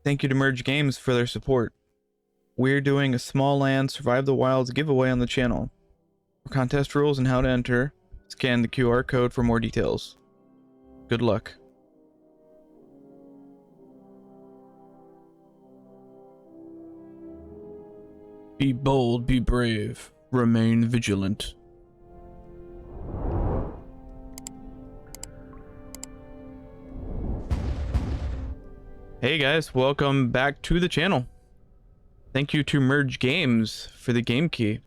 Thank you to Merge Games for their support. We're doing a Smalland Survive the Wilds giveaway on the channel. For contest rules and how to enter, scan the QR code for more details. Good luck. Be bold, be brave, remain vigilant. Hey guys, welcome back to the channel. Thank you to Merge Games for the game key.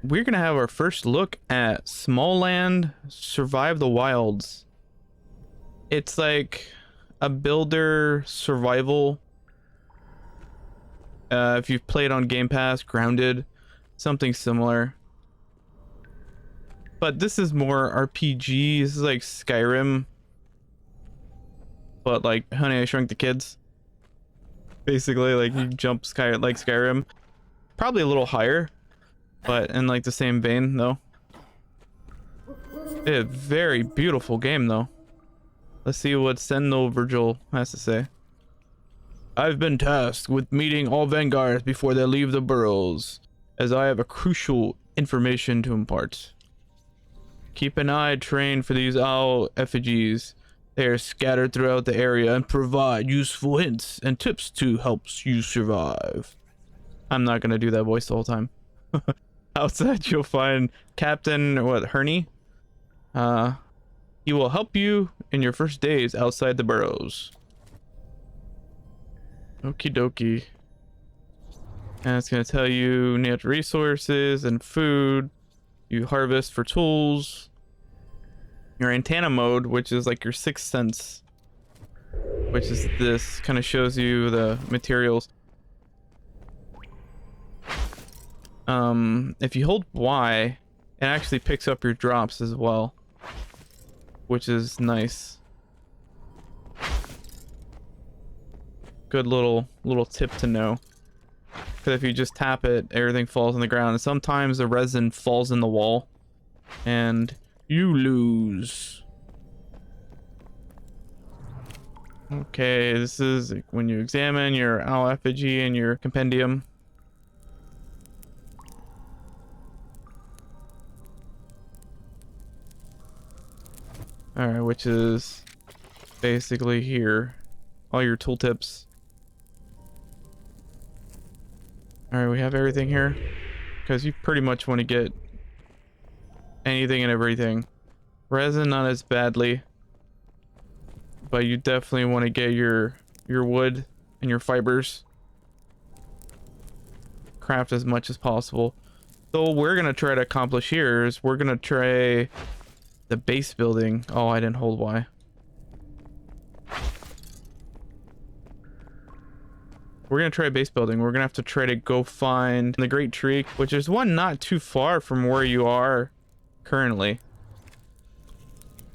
We're gonna have our first look at Smalland Survive the Wilds. It's like a builder survival. If you've played on Game Pass, Grounded, something similar. But this is more RPG. This is like Skyrim, but like Honey, I Shrunk the Kids. Basically, like you jump like Skyrim. Probably a little higher, but in like the same vein though. It's a very beautiful game though. Let's see what Sentinel Virgil has to say. I've been tasked with meeting all Vanguards before they leave the burrows, as I have a crucial information to impart. Keep an eye trained for these owl effigies. They are scattered throughout the area and provide useful hints and tips to help you survive. I'm not gonna do that voice the whole time. Outside you'll find Captain Herney. He will help you in your first days outside the burrows. Okie dokie. And it's gonna tell you natural resources and food. You harvest for tools. Your antenna mode, which is like your sixth sense, which is this, kind of shows you the materials. If you hold Y, it actually picks up your drops as well, which is nice. Good little tip to know, because if you just tap it, everything falls on the ground, and sometimes the resin falls in the wall and you lose. Okay, this is when you examine your owl effigy and your compendium. Alright, which is basically here. All your tooltips. Alright, we have everything here, because you pretty much want to get anything and everything. Resin not as badly, but you definitely want to get your wood and your fibers. Craft as much as possible. So what we're gonna try to accomplish here is we're gonna try the base building. Oh, I didn't hold Y. We're gonna try base building. We're gonna have to try to go find the Great Tree, which is one not too far from where you are currently.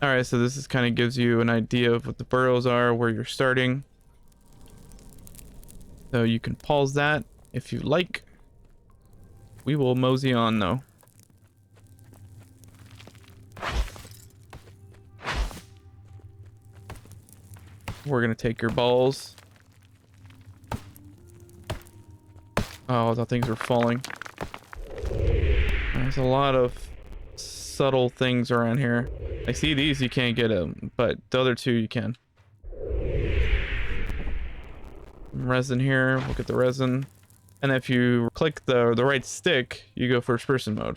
All right, so this is kind of gives you an idea of what the burrows are, where you're starting. So you can pause that if you like. We will mosey on though. We're gonna take your balls. Oh, I thought things were falling. There's a lot of subtle things around here. I see these, you can't get them, but the other two you can. Resin here, look at the resin. And if you click the right stick, you go first person mode.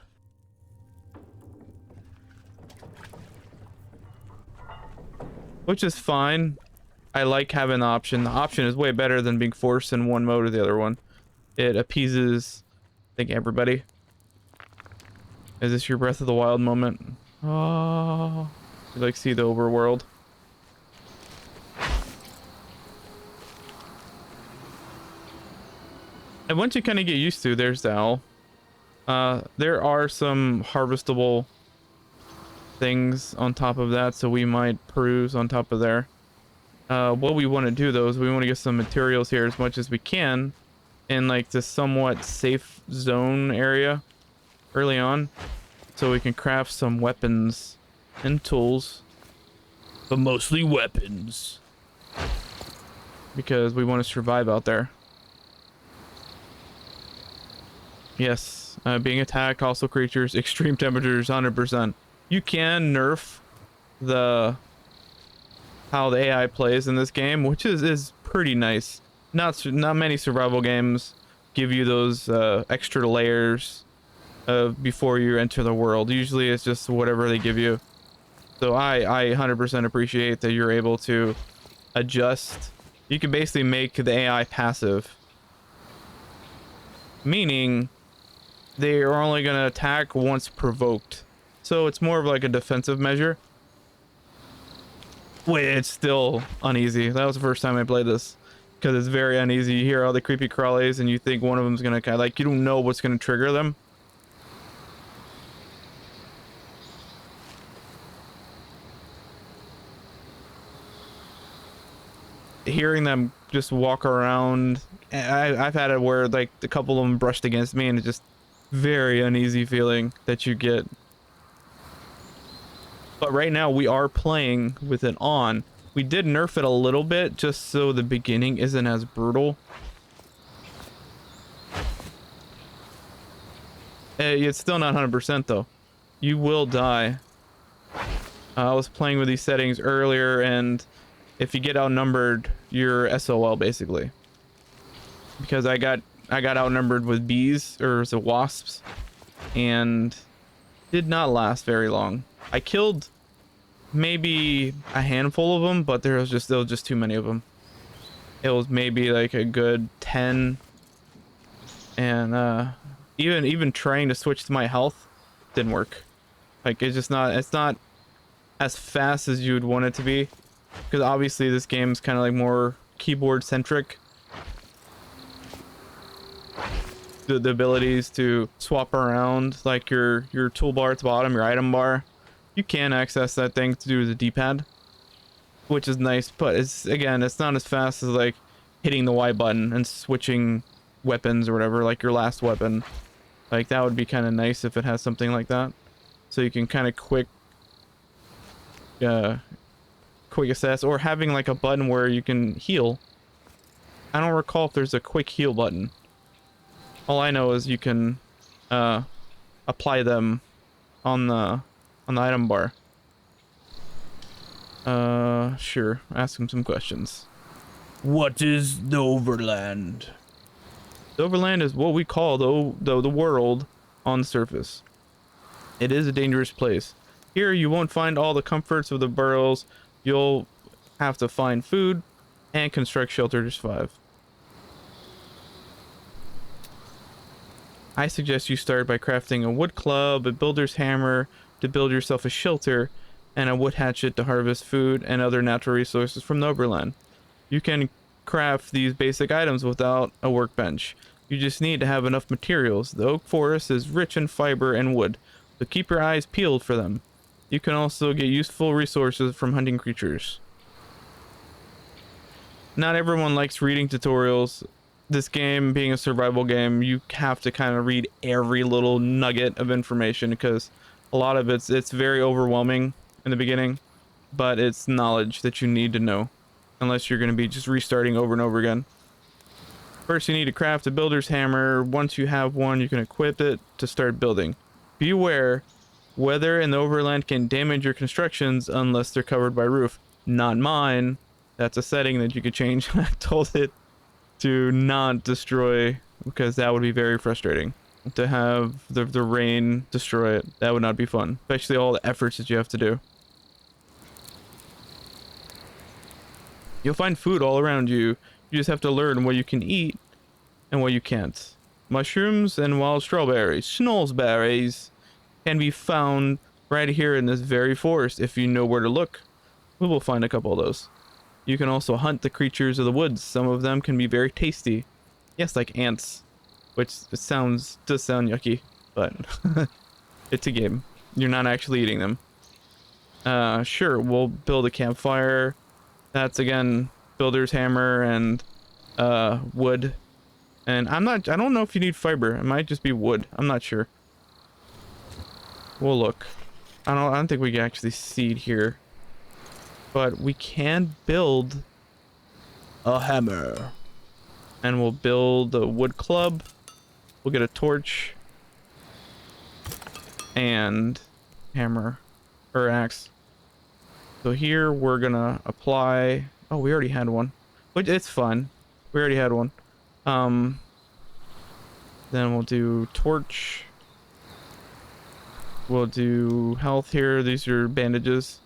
Which is fine. I like having the option. The option is way better than being forced in one mode or the other one. It appeases, I think, everybody. Is this your Breath of the Wild moment? Oh, you like see the overworld. And once you kind of get used to, there's the owl. There are some harvestable things on top of that, so we might peruse on top of there. What we want to do though is we want to get some materials here as much as we can in like this somewhat safe zone area early on, so we can craft some weapons and tools, but mostly weapons. because we want to survive out there. Yes, being attacked, hostile creatures, extreme temperatures, 100%. You can nerf the how the AI plays in this game, which is pretty nice. Not many survival games give you those extra layers before you enter the world. Usually it's just whatever they give you. So I 100% appreciate that you're able to adjust. You can basically make the AI passive, meaning they are only going to attack once provoked. So it's more of like a defensive measure. Wait, it's still uneasy. That was the first time I played this, because it's very uneasy. You hear all the creepy crawlies and you think one of them's gonna kind of like, you don't know what's gonna trigger them. Hearing them just walk around, I've had it where like a couple of them brushed against me, and it's just very uneasy feeling that you get. But right now we are playing with it on. We did nerf it a little bit just so the beginning isn't as brutal. It's still not 100% though. You will die. I was playing with these settings earlier, and if you get outnumbered, you're SOL basically. Because I got outnumbered with bees, or was it wasps, and did not last very long. I killed maybe a handful of them, but there was just too many of them. It was maybe like a good 10, and even trying to switch to my health didn't work. Like it's not as fast as you would want it to be, because obviously this game's kind of like more keyboard centric. The abilities to swap around, like your toolbar at the bottom, your item bar, you can access that thing to do the D-pad, which is nice, but it's not as fast as like hitting the Y button and switching weapons or whatever, like your last weapon. Like that would be kind of nice if it has something like that, so you can kind of quick assess, or having like a button where you can heal. I don't recall if there's a quick heal button. All I know is you can apply them on the item bar. Sure. Ask him some questions. What is the overland? The overland is what we call the world on the surface. It is a dangerous place. Here you won't find all the comforts of the burrows. You'll have to find food and construct shelter to survive. I suggest you start by crafting a wood club, a builder's hammer to build yourself a shelter, and a wood hatchet to harvest food and other natural resources from the overland. You can craft these basic items without a workbench. You just need to have enough materials. The oak forest is rich in fiber and wood, so keep your eyes peeled for them. You can also get useful resources from hunting creatures. Not everyone likes reading tutorials. This game being a survival game, you have to kind of read every little nugget of information, because a lot of it's very overwhelming in the beginning, but it's knowledge that you need to know, unless you're going to be just restarting over and over again. First, you need to craft a builder's hammer. Once you have one, you can equip it to start building. Beware, weather in the overland can damage your constructions unless they're covered by roof. Not mine. That's a setting that you could change. I told it to not destroy, because that would be very frustrating. To have the rain destroy it, that would not be fun, especially all the efforts that you have to do. You'll find food all around you. You just have to learn what you can eat and what you can't. Mushrooms and wild strawberries, schnozberries, can be found right here in this very forest if you know where to look. We will find a couple of those. You can also hunt the creatures of the woods. Some of them can be very tasty. Yes, like ants, which does sound yucky, but it's a game. You're not actually eating them. Sure, we'll build a campfire. That's again builder's hammer and wood. And I don't know if you need fiber. It might just be wood. I'm not sure. We'll look. I don't think we can actually seed here. But we can build a hammer. And we'll build a wood club. We'll get a torch. And hammer. Or axe. So here we're gonna apply... Oh, we already had one. But it's fun. We already had one. Then we'll do torch. We'll do health here. These are bandages.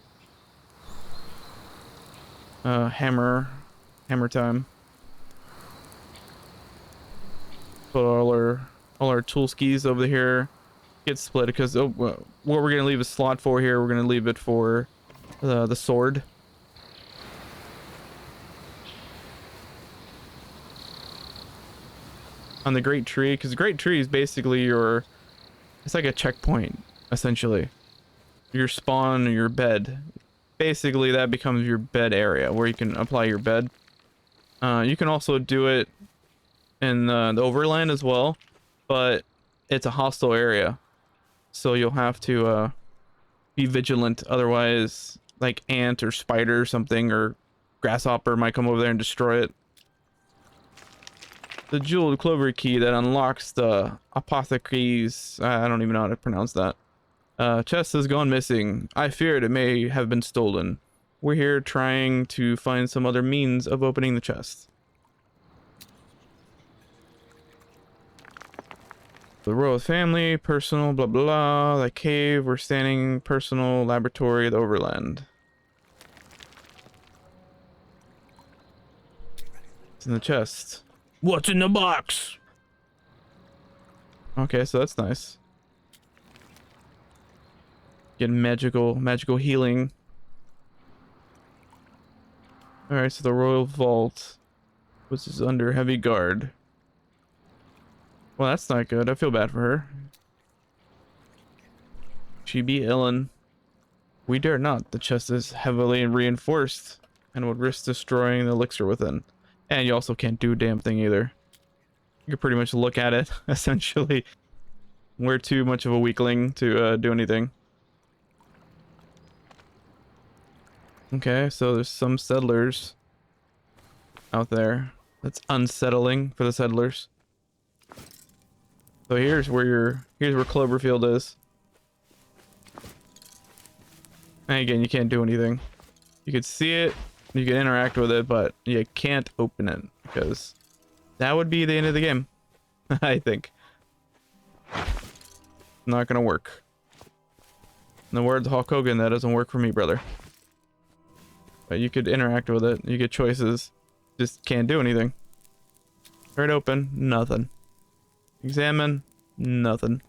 Hammer time. Put all our tool skis over here. Get split because what we're gonna leave a slot for here, we're gonna leave it for the sword. On the great tree, because the great tree is basically it's like a checkpoint essentially. Your spawn or your bed, basically that becomes your bed area where you can apply your bed. You can also do it in the overland as well, but it's a hostile area, so you'll have to be vigilant, otherwise like ant or spider or something or grasshopper might come over there and destroy it. The jeweled clover key that unlocks the apothecary's... I don't even know how to pronounce that. Chest has gone missing. I feared it may have been stolen. We're here trying to find some other means of opening the chest. The royal family, personal, blah blah. The cave, we're standing, personal, laboratory, the overland. It's in the chest. What's in the box? Okay, so that's nice. Get magical healing. Alright, so the royal vault, which is under heavy guard. Well, that's not good. I feel bad for her. She be illin. We dare not. The chest is heavily reinforced and would risk destroying the elixir within. And you also can't do a damn thing either. You can pretty much look at it, essentially. We're too much of a weakling to do anything. Okay, so there's some settlers out there. That's unsettling for the settlers. So here's where Cloverfield is. And again, you can't do anything. You can see it, you can interact with it, but you can't open it because that would be the end of the game. I think. Not gonna work. In the words of Hulk Hogan, that doesn't work for me, brother. But you could interact with it, you get choices. Just can't do anything. Right open, nothing. Examine, nothing.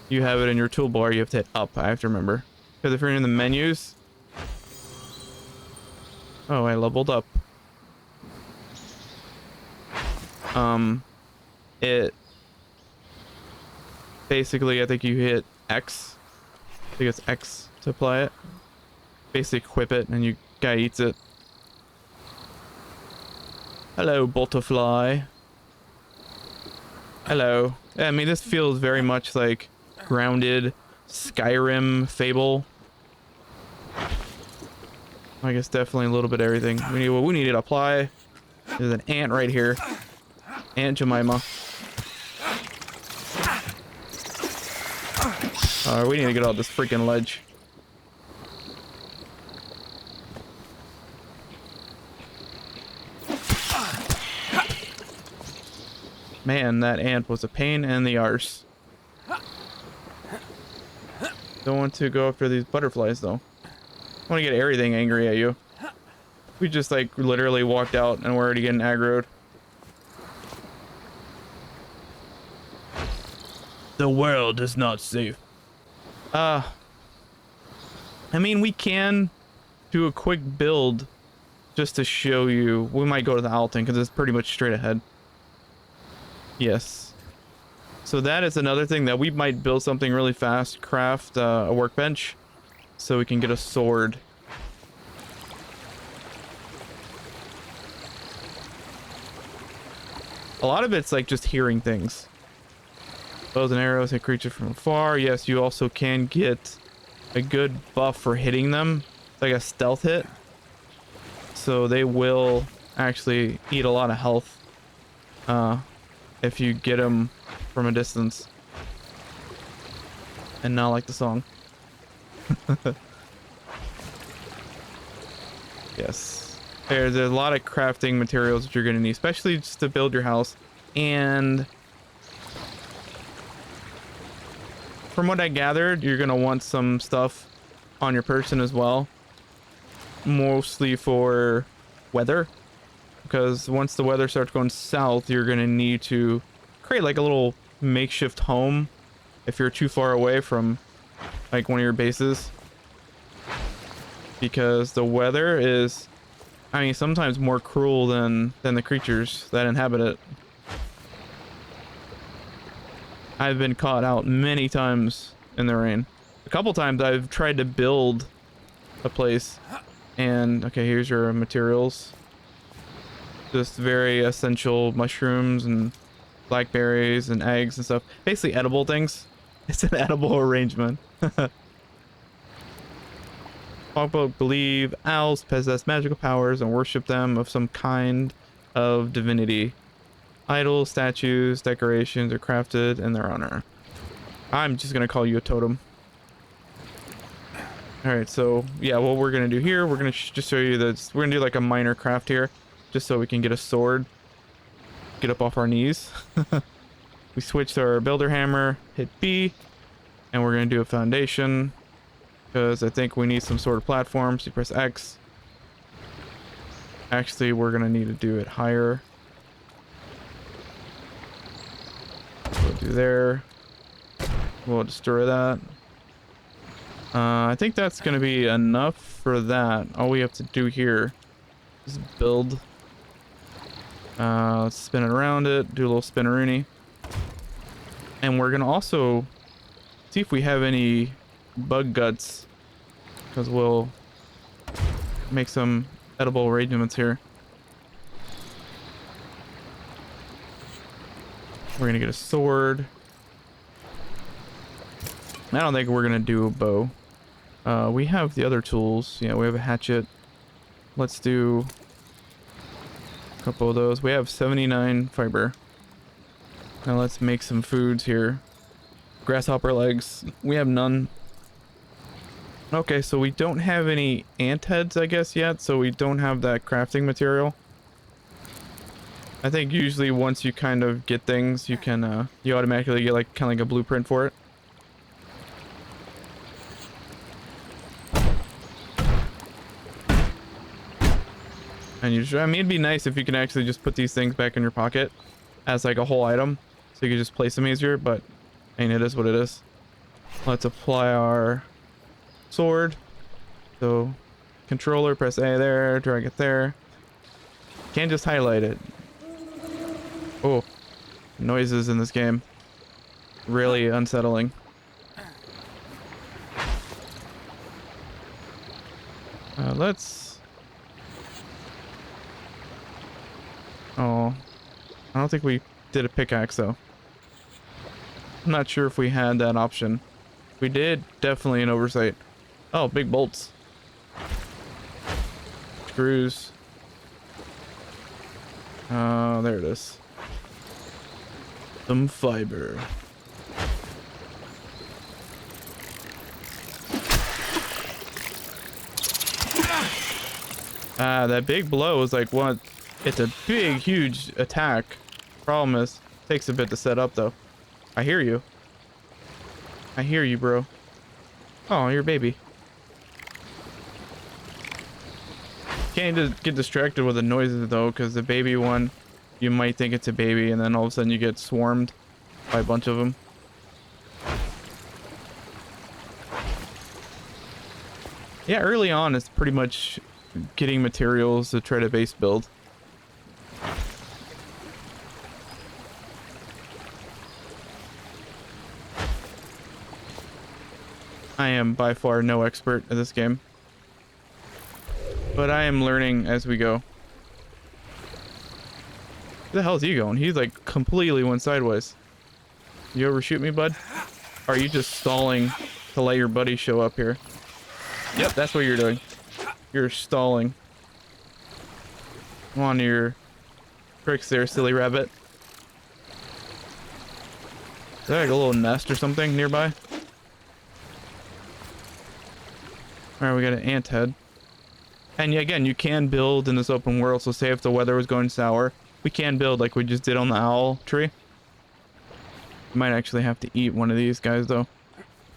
You have it in your toolbar, you have to hit up, I have to remember. Because if you're in the menus... Oh, I leveled up. It... Basically, I think you hit X. I think it's X to apply it. Basically equip it and you guy eats it. Hello, butterfly. Hello. Yeah, I mean, this feels very much like Grounded, Skyrim, Fable. I guess definitely a little bit of everything. We need what we need to apply. There's an ant right here. Aunt Jemima. We need to get off this freaking ledge. Man, that ant was a pain in the arse. Don't want to go after these butterflies though. I want to get everything angry at you. We just like literally walked out and we're already getting aggroed. The world is not safe. I mean, we can do a quick build just to show you. We might go to the Alton because it's pretty much straight ahead. Yes. So that is another thing that we might build something really fast. Craft a workbench so we can get a sword. A lot of it's like just hearing things. Bows and arrows hit creature from afar. Yes, you also can get a good buff for hitting them. It's like a stealth hit. So they will actually eat a lot of health if you get them from a distance. And not like the song. Yes. There's a lot of crafting materials that you're going to need, especially just to build your house. And from what I gathered, you're going to want some stuff on your person as well. Mostly for weather. Because once the weather starts going south, you're going to need to create like a little makeshift home if you're too far away from like one of your bases. Because the weather is, I mean, sometimes more cruel than the creatures that inhabit it. I've been caught out many times in the rain. A couple times I've tried to build a place and, okay, here's your materials. Just very essential mushrooms and blackberries and eggs and stuff. Basically edible things. It's an edible arrangement. Folk believe owls possess magical powers and worship them of some kind of divinity. Idols, statues, decorations are crafted in their honor. I'm just gonna call you a totem. Alright, so yeah, what we're gonna do here, we're gonna just show you that we're gonna do like a minor craft here, just so we can get a sword. Get up off our knees. We switch to our builder hammer, hit B, and we're gonna do a foundation. Because I think we need some sort of platform, so you press X. Actually, we're gonna need to do it higher. We'll do there. We'll destroy that. I think that's gonna be enough for that. All we have to do here is build. Let's spin it around it, do a little spinneroony. And we're gonna also see if we have any bug guts, because we'll make some edible arrangements here. We're gonna get a sword. I don't think we're gonna do a bow. We have the other tools. Yeah, we have a hatchet. Let's do a couple of those. We have 79 fiber. Now let's make some foods here. Grasshopper legs. We have none. Okay, so we don't have any ant heads, I guess, yet, so we don't have that crafting material. I think usually once you kind of get things, you can, you automatically get like kind of like a blueprint for it. And you, I mean, it'd be nice if you can actually just put these things back in your pocket as like a whole item, so you can just place them easier, but I mean, it is what it is. Let's apply our sword. So controller, press A there, drag it there. Can't just highlight it. Oh, noises in this game. Really unsettling. Let's... Oh, I don't think we did a pickaxe though. I'm not sure if we had that option. We did, definitely an oversight. Oh, big bolts. Screws. There it is. Some fiber. That big blow is like one. It's a big, huge attack. Problem is, it takes a bit to set up though. I hear you. I hear you, bro. Oh, you're a baby. Can't just get distracted with the noises though, because the baby one, you might think it's a baby, and then all of a sudden you get swarmed by a bunch of them. Yeah, early on it's pretty much getting materials to try to base build. I am by far no expert at this game, but I am learning as we go. Where the hell is he going? He's like completely went sideways. You overshoot me, bud? Or are you just stalling to let your buddy show up here. Yep, that's what you're doing. You're stalling. Come on, your tricks there, silly rabbit. Is there like a little nest or something nearby? Alright, we got an ant head. And yeah, again, you can build in this open world, so say if the weather was going sour, we can build like we just did on the owl tree. Might actually have to eat one of these guys though.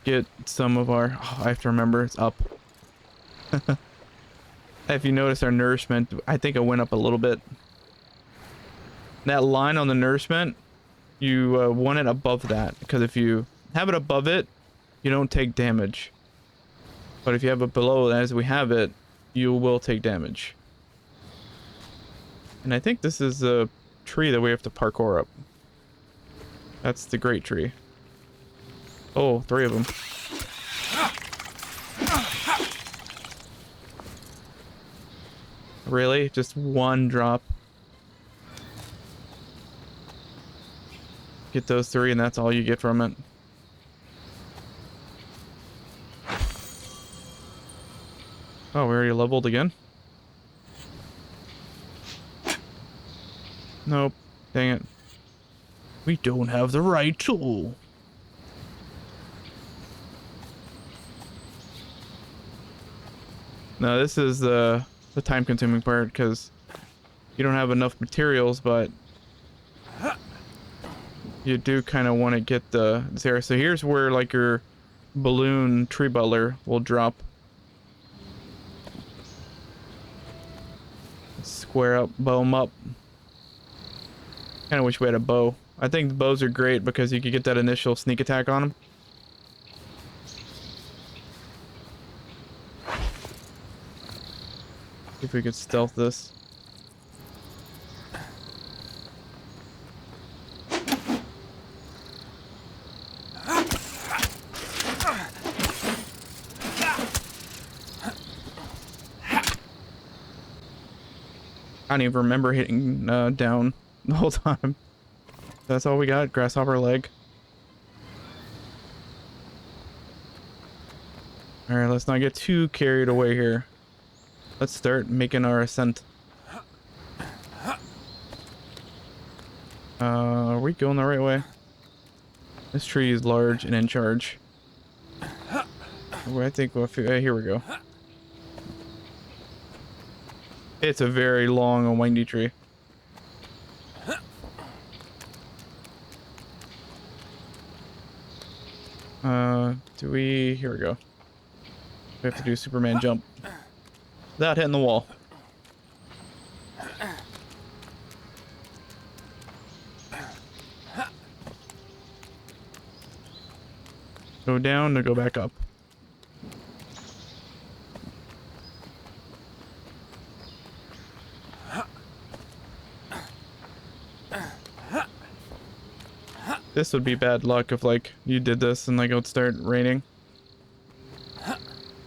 Get some of our... Oh, I have to remember, it's up. If you notice our nourishment, I think it went up a little bit. That line on the nourishment, you want it above that, because if you have it above it, you don't take damage. But if you have it below, as we have it, you will take damage. And I think this is a tree that we have to parkour up. That's the great tree. Oh, 3 of them. Really? Just 1 drop. Get those 3 and that's all you get from it. Oh, we already leveled again? Nope. Dang it. We don't have the right tool. No, this is the time-consuming part, because you don't have enough materials, but you do kind of want to get the Zara. So here's where like your balloon tree butler will drop. Square up, bow 'em up. Kind of wish we had a bow. I think the bows are great because you could get that initial sneak attack on them. If we could stealth this. I don't even remember hitting down the whole time. That's all we got. Grasshopper leg. Alright, let's not get too carried away here. Let's start making our ascent. Are we going the right way? This tree is large and in charge. I think here we go. It's a very long and windy tree. Here we go. We have to do Superman jump without hitting the wall. Go down to go back up. This would be bad luck if like you did this and like it would start raining.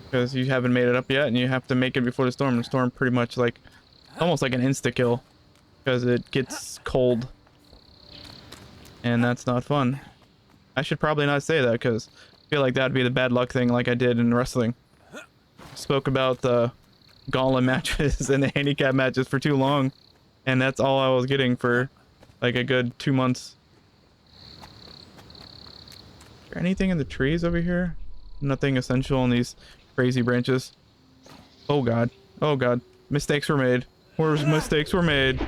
Because you haven't made it up yet and you have to make it before the storm. The storm pretty much like almost like an insta kill because it gets cold. And that's not fun. I should probably not say that because I feel like that'd be the bad luck thing like I did in wrestling. Spoke about the gauntlet matches and the handicap matches for too long. And that's all I was getting for like a good 2 months. Is there anything in the trees over here? Nothing essential in these crazy branches. Oh god. Oh god. Mistakes were made. Mistakes were made.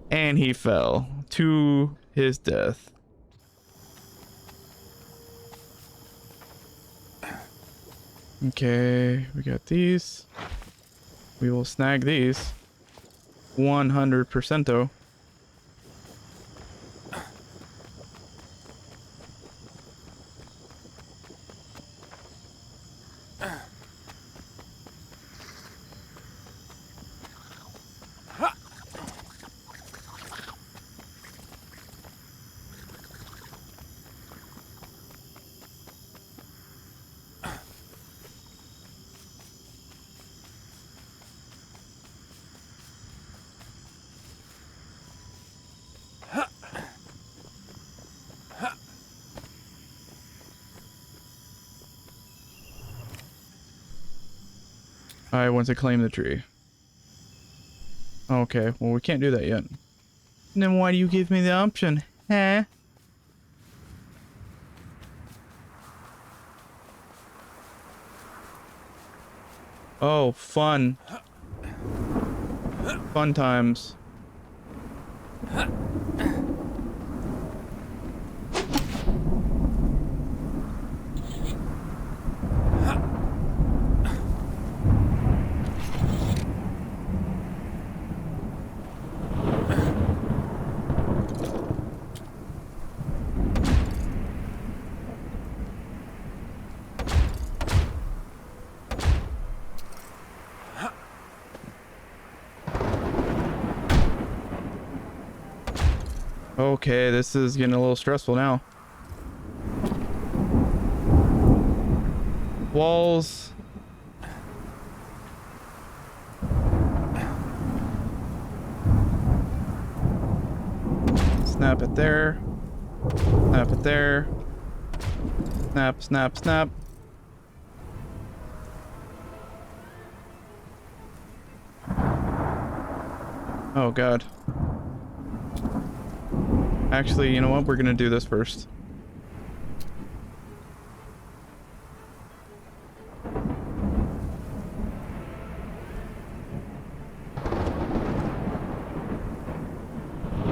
And he fell to his death. Okay, we got these. We will snag these. 100%. I want to claim the tree. Okay, well, we can't do that yet. Then why do you give me the option? Huh? Oh, fun. Fun times. Okay, this is getting a little stressful now. Walls. Snap it there. Snap it there. Snap, snap, snap. Oh, God. Actually, you know what? We're gonna do this first.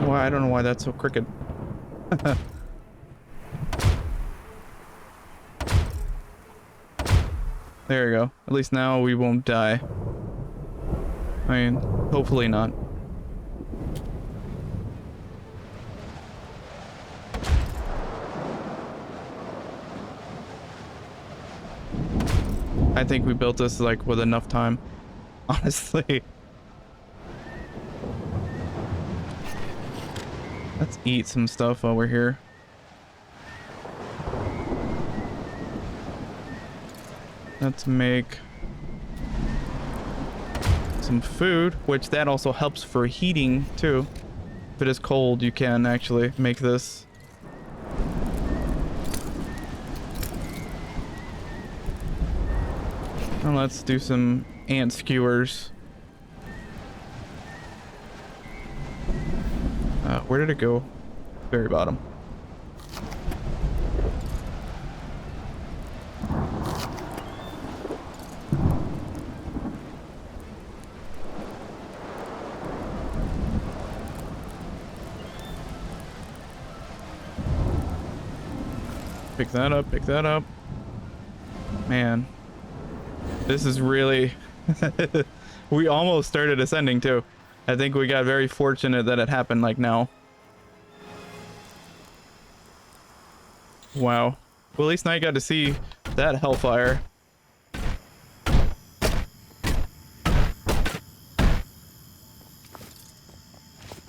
Why? I don't know why that's so crooked. There you go. At least now we won't die. I mean, hopefully not. I think we built this like with enough time, honestly. Let's eat some stuff while we're here. Let's make some food, which that also helps for heating too. If it is cold, you can actually make this. And let's do some ant skewers. Where did it go? Very bottom. Pick that up, pick that up. Man. This is really... We almost started ascending too. I think we got very fortunate that it happened like now. Wow. Well, at least now you got to see that hellfire.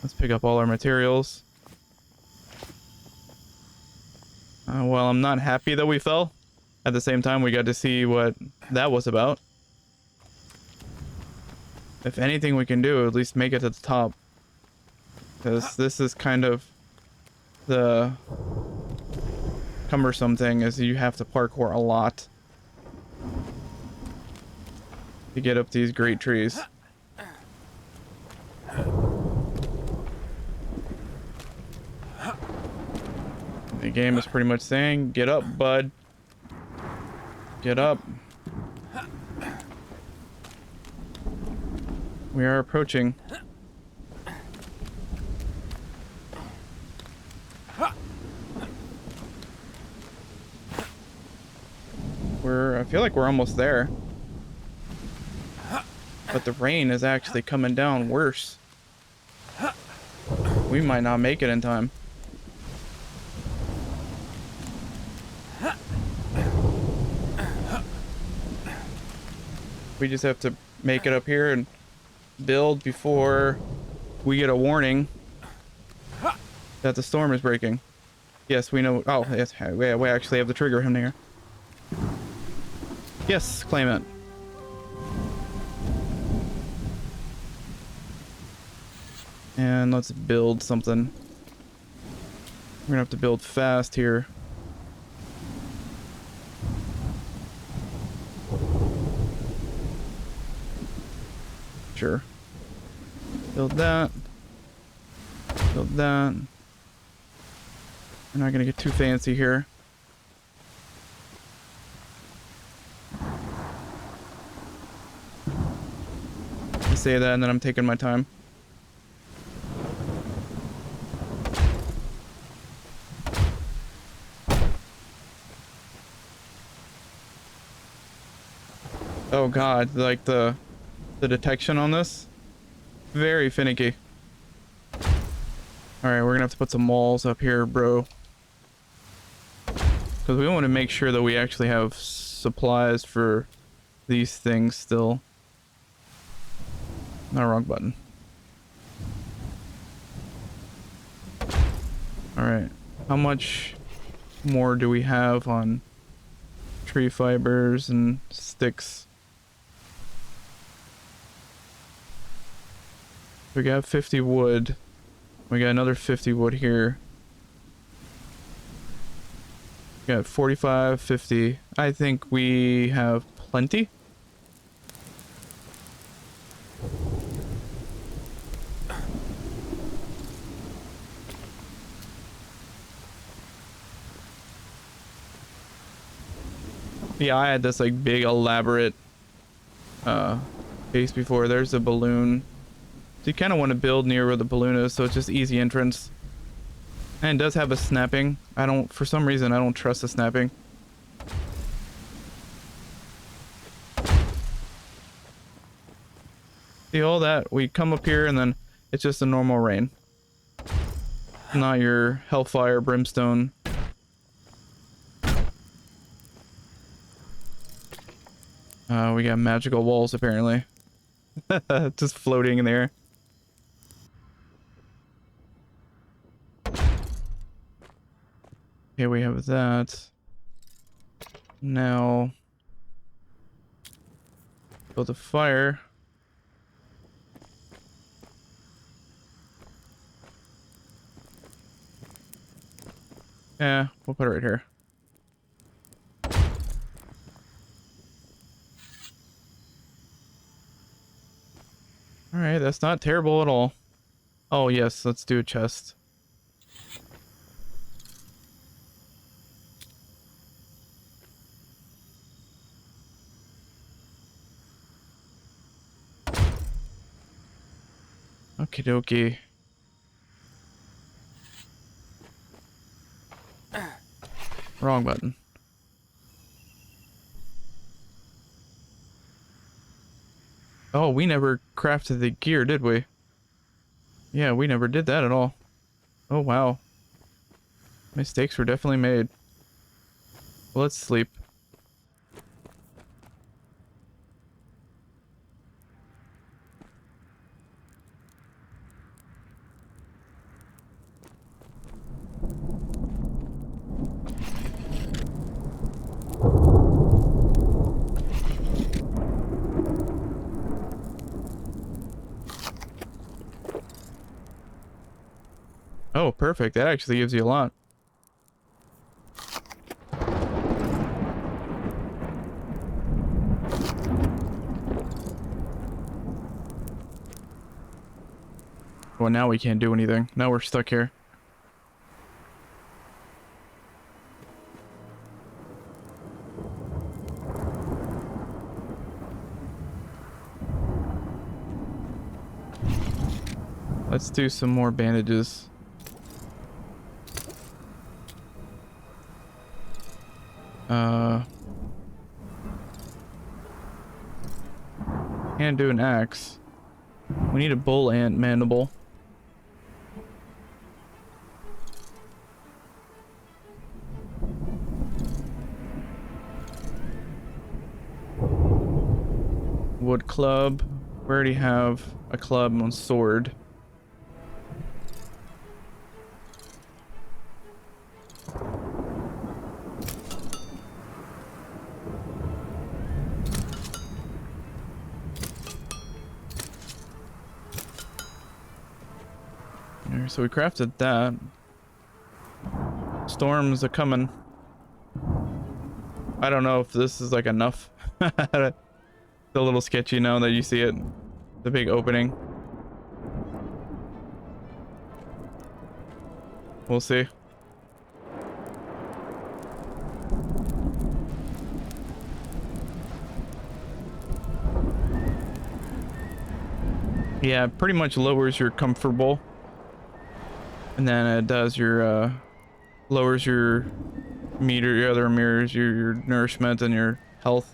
Let's pick up all our materials. Well, I'm not happy that we fell. At the same time, we got to see what that was about. If anything we can do, at least make it to the top. Because this is kind of the cumbersome thing, is you have to parkour a lot to get up these great trees. The game is pretty much saying, get up, bud. Get up. We are approaching. I feel like we're almost there. But the rain is actually coming down worse. We might not make it in time. We just have to make it up here and build before we get a warning that the storm is breaking. Yes, we know. Oh, yes, we actually have the trigger him here. Yes, claim it. And let's build something. We're gonna have to build fast here. Sure. Build that. Build that. We're not gonna get too fancy here. I say that and then I'm taking my time. Oh god, like the detection on this, very finicky. All right, we're gonna have to put some walls up here, bro, because we want to make sure that we actually have supplies for these things still. No, wrong button. All right, how much more do we have on tree fibers and sticks? We got 50 wood. We got another 50 wood here. We got 45, 50. I think we have plenty. Yeah, I had this like big elaborate base before. There's a balloon. So you kind of want to build near where the balloon is, so it's just easy entrance. And it does have a snapping. For some reason, I don't trust the snapping. See all that? We come up here and then it's just a normal rain. Not your hellfire brimstone. We got magical walls apparently. Just floating in the air. Okay, we have that. Now, build a fire. Yeah, we'll put it right here. Alright, that's not terrible at all. Oh yes, let's do a chest. Okie dokie. Wrong button. Oh, we never crafted the gear, did we? Yeah, we never did that at all. Oh, wow. Mistakes were definitely made. Well, let's sleep. Oh, perfect. That actually gives you a lot. Well, now we can't do anything. Now we're stuck here. Let's do some more bandages. Can't do an axe. We need a bull ant mandible. Wood club. We already have a club on sword. So we crafted that. Storms are coming. I don't know if this is like enough. It's a little sketchy now that you see it. The big opening. We'll see. Yeah, pretty much lowers your comfortable. And then it does your, lowers your meter, your other mirrors, your nourishment and your health.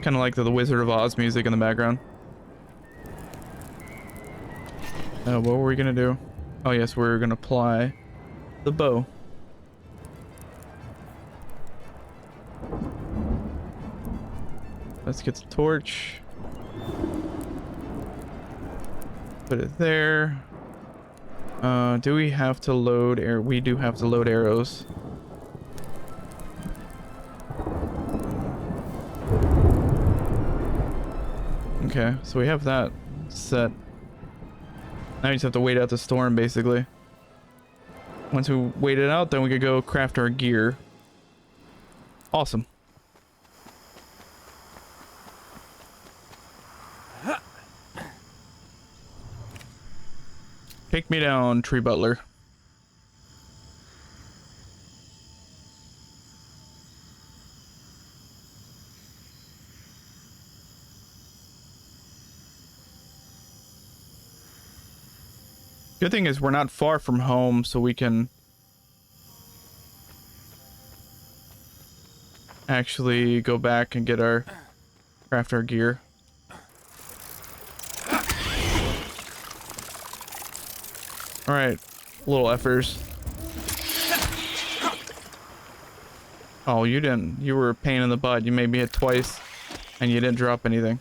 Kind of like the Wizard of Oz music in the background. What were we gonna do? Oh yes, we're gonna apply the bow. Let's get the torch. Put it there. Do we have to load air? We do have to load arrows. Okay, so we have that set. Now we just have to wait out the storm, basically. Once we wait it out, then we could go craft our gear. Awesome. Take me down, Tree Butler. Good thing is we're not far from home, so we can actually go back and get our craft our gear. All right, little effers. Oh, you didn't. You were a pain in the butt. You made me hit twice, and you didn't drop anything.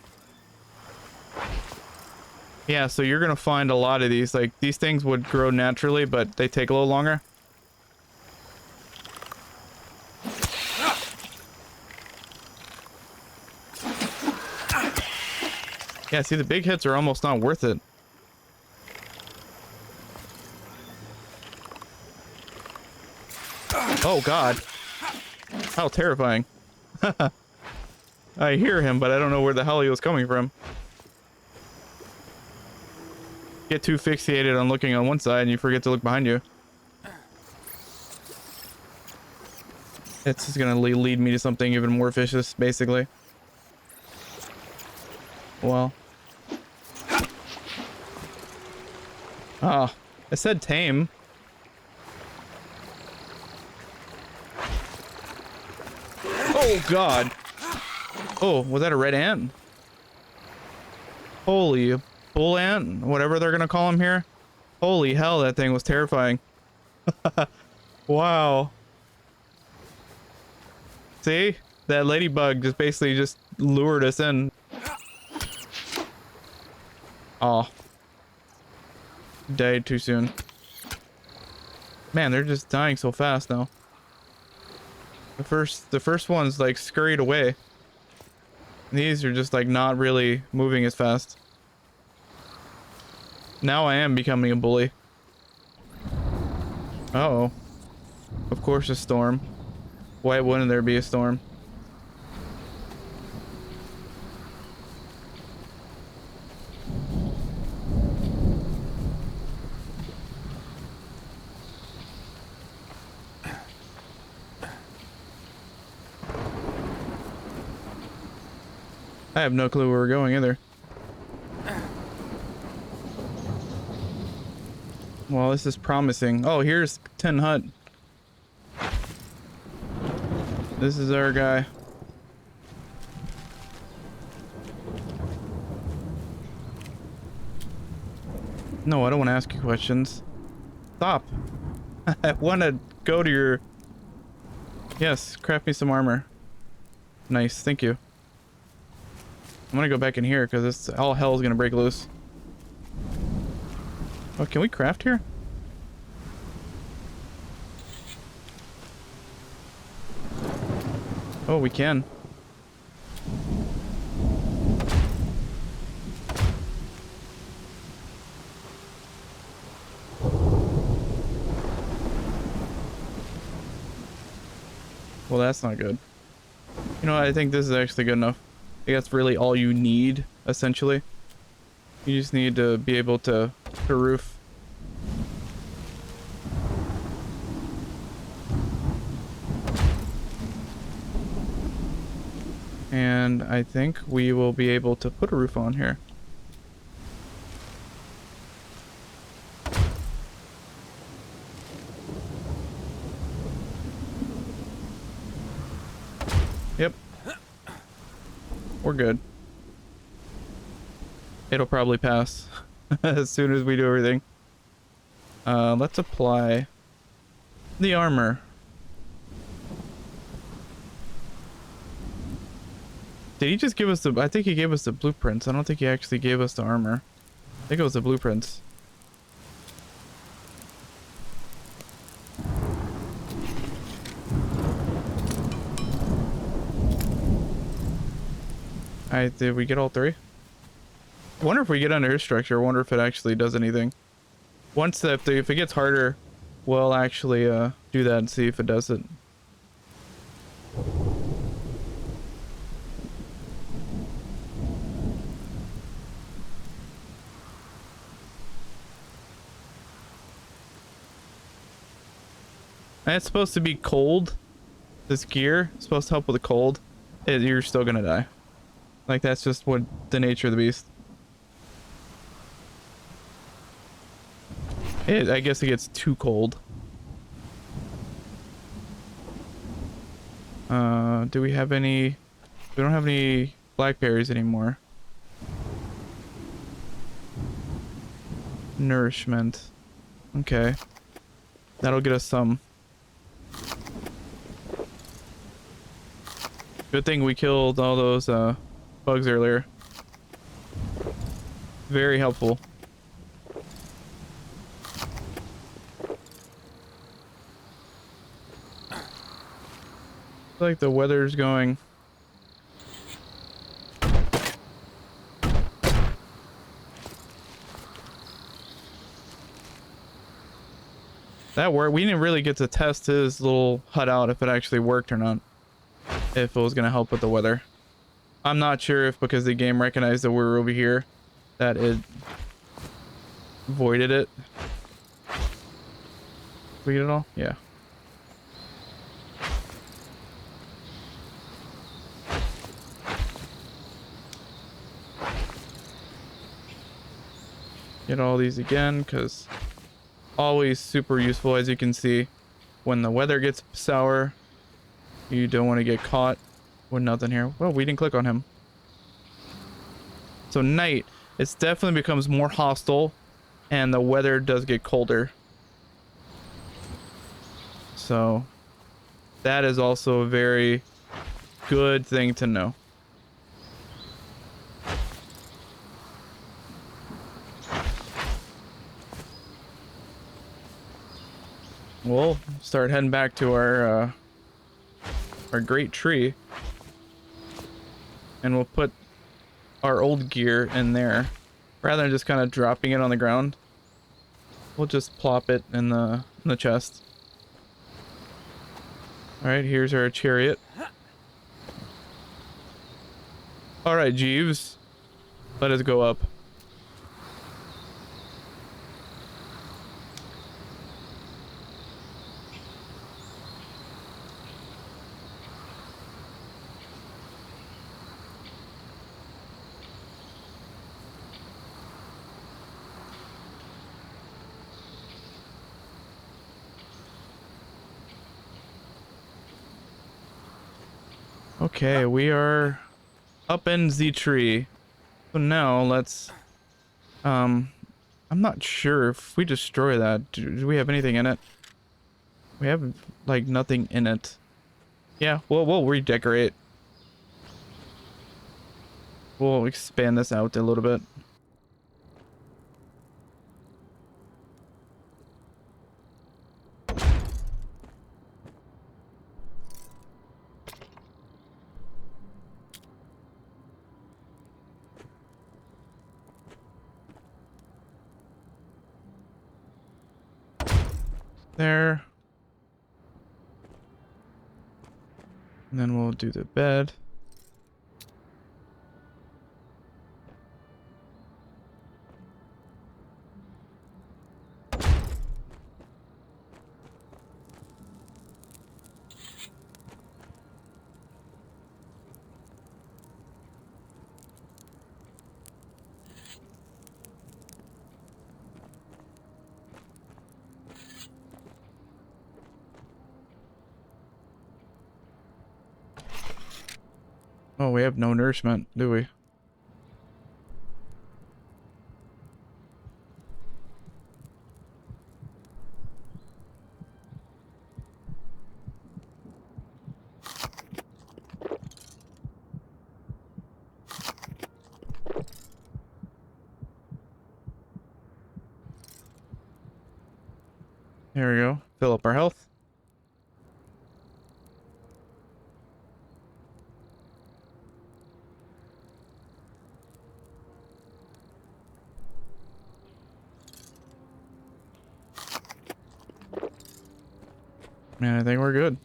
Yeah, so you're gonna find a lot of these. Like, these things would grow naturally, but they take a little longer. Yeah, see, the big hits are almost not worth it. Oh, God. How terrifying. I hear him, but I don't know where the hell he was coming from. Get too fixated on looking on one side and you forget to look behind you. It's just gonna lead me to something even more vicious, basically. Well. Ah, I said tame. Oh, God. Oh, was that a red ant? Holy bull ant, whatever they're gonna call him here. Holy hell, that thing was terrifying. Wow. See? That ladybug just basically just lured us in. Oh. Died too soon. Man, they're just dying so fast now. The first one's like scurried away. These are just like not really moving as fast. Now I am becoming a bully. Uh-oh. Of course a storm. Why wouldn't there be a storm? I have no clue where we're going either. Well, this is promising. Oh, here's Tin Hut. This is our guy. No, I don't want to ask you questions. Stop. I want to go to your... Yes, craft me some armor. Nice, thank you. I'm gonna go back in here because all hell is gonna break loose. Oh, can we craft here? Oh, we can. Well, that's not good. You know what? I think this is actually good enough. I think that's really all you need, essentially. You just need to be able to roof. And I think we will be able to put a roof on here. Yep. We're good. It'll probably pass as soon as we do everything. Let's apply the armor. Did he just give us the... I think he gave us the blueprints. I don't think he actually gave us the armor. I think it was the blueprints. Alright, did we get all three? I wonder if we get under his structure. I wonder if it actually does anything. Once if it gets harder, we'll actually do that and see if it does it. And it's supposed to be cold. This gear is supposed to help with the cold. You're still gonna die. Like, that's just what the nature of the beast. I guess it gets too cold. Do we have any... We don't have any blackberries anymore. Nourishment. Okay. That'll get us some. Good thing we killed all those bugs earlier. Very helpful. I feel like the weather's going. That worked. We didn't really get to test his little hut out if it actually worked or not. If it was gonna help with the weather. I'm not sure if because the game recognized that we were over here that it voided it. Did we get it all? Yeah. Get all these again, because always super useful. As you can see, when the weather gets sour, you don't want to get caught with nothing here. Well, we didn't click on him. So night, it definitely becomes more hostile, and the weather does get colder. So that is also a very good thing to know. We'll start heading back to our great tree, and we'll put our old gear in there rather than just kind of dropping it on the ground. We'll just plop it in the chest. All right, here's our chariot. All right, Jeeves, let us go up. Okay, we are up in the tree. So now let's I'm not sure if we destroy that, do we have anything in it? We have like nothing in it. Yeah, we'll redecorate. We'll expand this out a little bit. There. And then we'll do the bed. Oh, we have no nourishment, do we? There we go. Fill up our health. Man, I think we're good.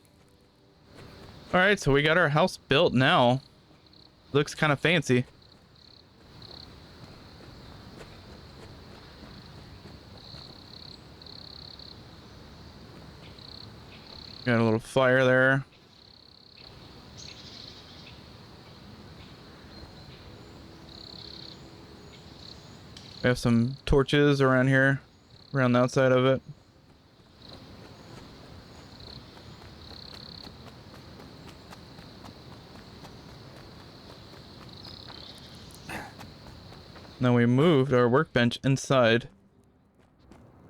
All right, so we got our house built now. Looks kind of fancy. Got a little fire there. We have some torches around here, around the outside of it. Then we moved our workbench inside.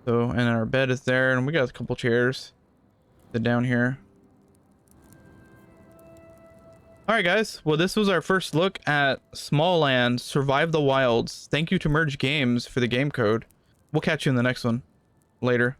So, and our bed is there, and we got a couple chairs. Down here. Alright guys, well this was our first look at Smalland Survive the Wilds. Thank you to Merge Games for the game code. We'll catch you in the next one. Later.